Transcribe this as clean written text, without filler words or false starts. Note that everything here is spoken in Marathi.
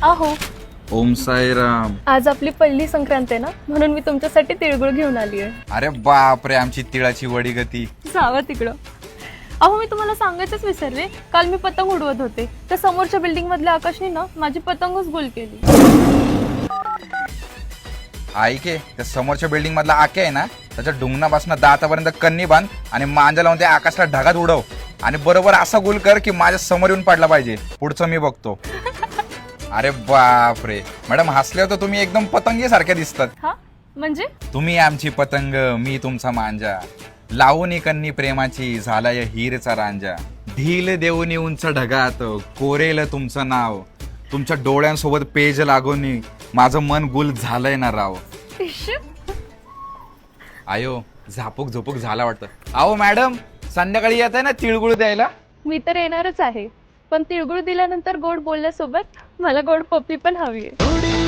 आहो. ओम साईराम. आज आपली पहिली संक्रांत आहे ना, म्हणून मी तुमच्यासाठी तिळगुळ घेऊन आली आहे. अरे बापरे, आमची तिळाची वडी गती. जावं तिकडं. अहो, मी तुम्हाला सांगायचंच विसरले, काल मी पतंग उडवत होते तर समोरच्या बिल्डिंग मधल्या आकाशने ना माझी पतंगच गुल केली. ऐके, त्या समोरच्या बिल्डिंग मधला आके आहे ना, त्याच्या डुंगणापासून दातापर्यंत कन्नी बांध आणि मांजा लावून त्या आकाशला ढगात उडव आणि बरोबर असा गुल कर की माझ्या समोर येऊन पडला पाहिजे. पुढचं मी बघतो. अरे बापरे मॅडम, हसल्यावर तर तुम्ही एकदम पतंगी सारख्या दिसतात. हा म्हणजे? तुम्ही आमची पतंग, मी तुमचा मांजा, लावून कन्नी प्रेमाची झालाय हीरचा रांजा, ढील देऊन उंच ढगात कोरेल तुमचं नाव, तुमच्या डोळ्यांसोबत पेज लागून माझं मन गुल झालंय ना राव. आयो, झापूक झोपूक झाला वाटतं. अहो मॅडम, संध्याकाळी येत आहे ना तिळगुळ द्यायला? मी तर येणारच आहे, पण तिळगुळ दिल्यानंतर गोड बोलण्यासोबत मला गोड पप्पी पण हवी आहे.